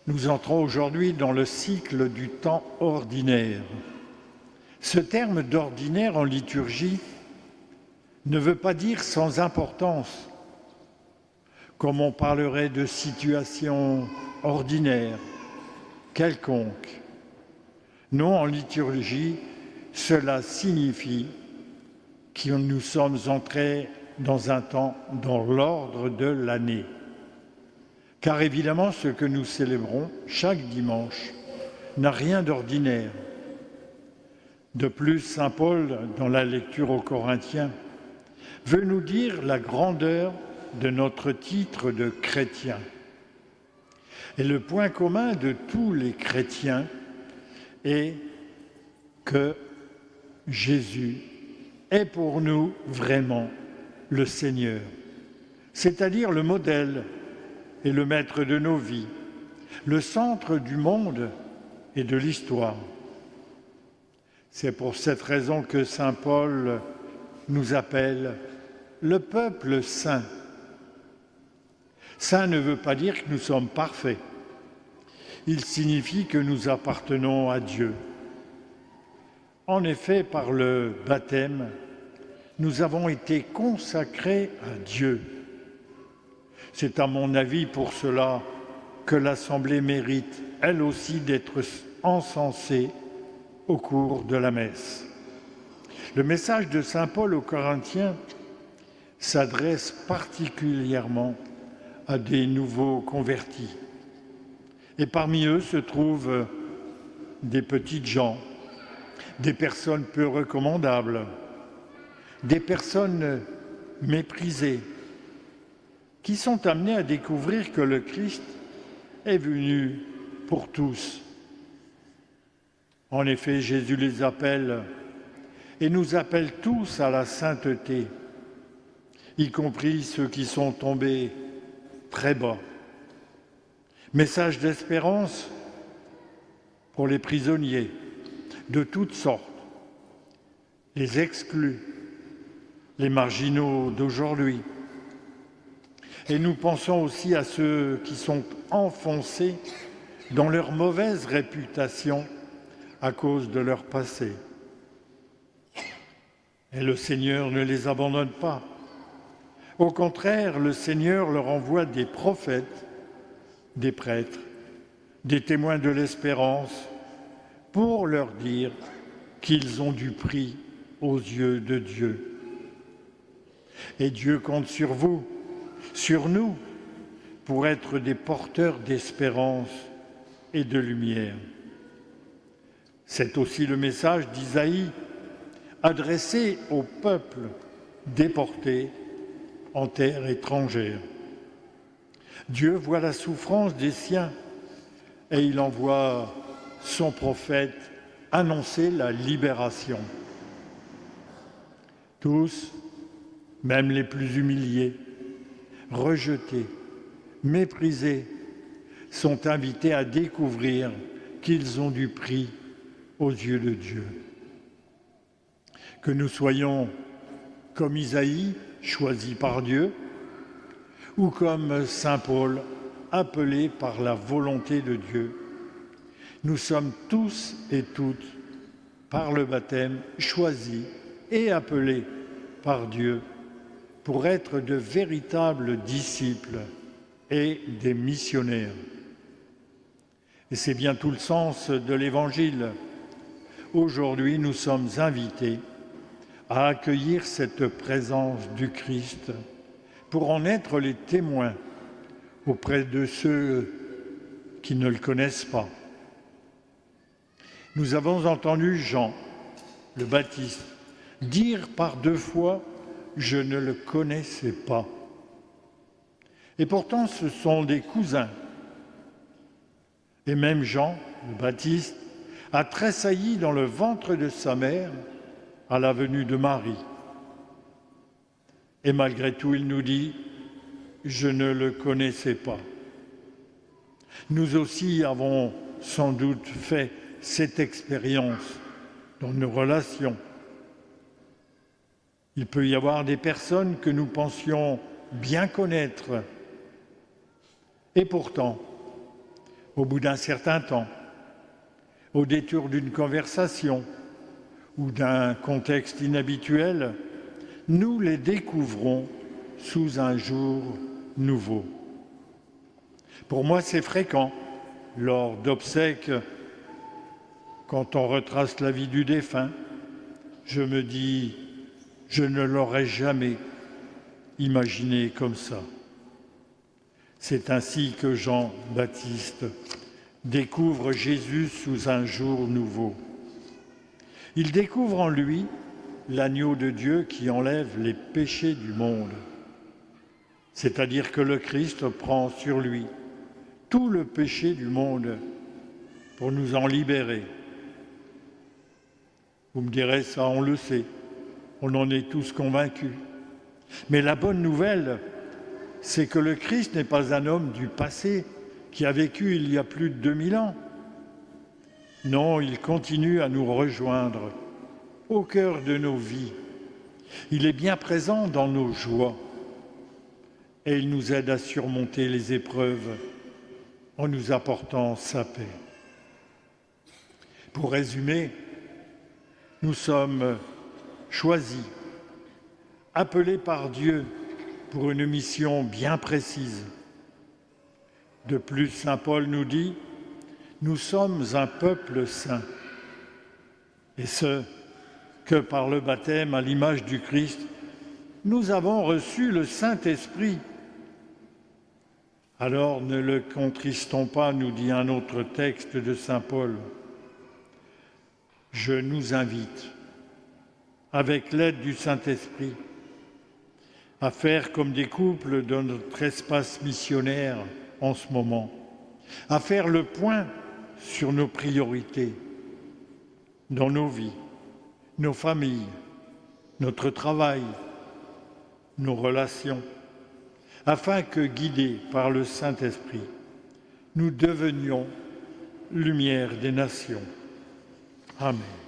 Nous entrons aujourd'hui dans le cycle du temps ordinaire. Ce terme d'ordinaire en liturgie ne veut pas dire sans importance, comme on parlerait de situation ordinaire, quelconque. Non, en liturgie, cela signifie que nous sommes entrés dans un temps dans l'ordre de l'année. Car évidemment, ce que nous célébrons chaque dimanche n'a rien d'ordinaire. De plus, saint Paul, dans la lecture aux Corinthiens, veut nous dire la grandeur de notre titre de chrétien. Et le point commun de tous les chrétiens est que Jésus est pour nous vraiment le Seigneur, c'est-à-dire le modèle et le maître de nos vies, le centre du monde et de l'histoire. C'est pour cette raison que saint Paul nous appelle le peuple saint. Saint ne veut pas dire que nous sommes parfaits. Il signifie que nous appartenons à Dieu. En effet, par le baptême, nous avons été consacrés à Dieu. C'est à mon avis pour cela que l'Assemblée mérite, elle aussi, d'être encensée au cours de la messe. Le message de saint Paul aux Corinthiens s'adresse particulièrement à des nouveaux convertis. Et parmi eux se trouvent des petites gens, des personnes peu recommandables, des personnes méprisées, qui sont amenés à découvrir que le Christ est venu pour tous. En effet, Jésus les appelle et nous appelle tous à la sainteté, y compris ceux qui sont tombés très bas. Message d'espérance pour les prisonniers de toutes sortes, les exclus, les marginaux d'aujourd'hui. Et nous pensons aussi à ceux qui sont enfoncés dans leur mauvaise réputation à cause de leur passé. Et le Seigneur ne les abandonne pas. Au contraire, le Seigneur leur envoie des prophètes, des prêtres, des témoins de l'espérance pour leur dire qu'ils ont du prix aux yeux de Dieu. Et Dieu compte sur vous, sur nous, pour être des porteurs d'espérance et de lumière. C'est aussi le message d'Isaïe adressé au peuple déporté en terre étrangère. Dieu voit la souffrance des siens et il envoie son prophète annoncer la libération. Tous, même les plus humiliés, rejetés, méprisés, sont invités à découvrir qu'ils ont du prix aux yeux de Dieu. Que nous soyons comme Isaïe, choisi par Dieu, ou comme saint Paul, appelés par la volonté de Dieu, nous sommes tous et toutes, par le baptême, choisis et appelés par Dieu pour être de véritables disciples et des missionnaires. Et c'est bien tout le sens de l'Évangile. Aujourd'hui, nous sommes invités à accueillir cette présence du Christ pour en être les témoins auprès de ceux qui ne le connaissent pas. Nous avons entendu Jean, le Baptiste, dire par 2 fois « Je ne le connaissais pas ». Et pourtant, ce sont des cousins. Et même Jean, le Baptiste, a tressailli dans le ventre de sa mère à la venue de Marie. Et malgré tout, il nous dit « Je ne le connaissais pas ». Nous aussi avons sans doute fait cette expérience dans nos relations. Il peut y avoir des personnes que nous pensions bien connaître. Et pourtant, au bout d'un certain temps, au détour d'une conversation ou d'un contexte inhabituel, nous les découvrons sous un jour nouveau. Pour moi, c'est fréquent, lors d'obsèques, quand on retrace la vie du défunt, je me dis, je ne l'aurais jamais imaginé comme ça. C'est ainsi que Jean-Baptiste découvre Jésus sous un jour nouveau. Il découvre en lui l'agneau de Dieu qui enlève les péchés du monde. C'est-à-dire que le Christ prend sur lui tout le péché du monde pour nous en libérer. Vous me direz, ça on le sait, on en est tous convaincus. Mais la bonne nouvelle, c'est que le Christ n'est pas un homme du passé qui a vécu il y a plus de 2000 ans. Non, il continue à nous rejoindre au cœur de nos vies. Il est bien présent dans nos joies et il nous aide à surmonter les épreuves en nous apportant sa paix. Pour résumer, nous sommes choisis, appelés par Dieu pour une mission bien précise. De plus, saint Paul nous dit « Nous sommes un peuple saint ». Et ce, que par le baptême à l'image du Christ, nous avons reçu le Saint-Esprit. Alors ne le contristons pas, nous dit un autre texte de saint Paul. Je nous invite, avec l'aide du Saint-Esprit, à faire comme des couples dans notre espace missionnaire en ce moment, à faire le point sur nos priorités dans nos vies, nos familles, notre travail, nos relations, afin que, guidés par le Saint-Esprit, nous devenions lumière des nations. Amen.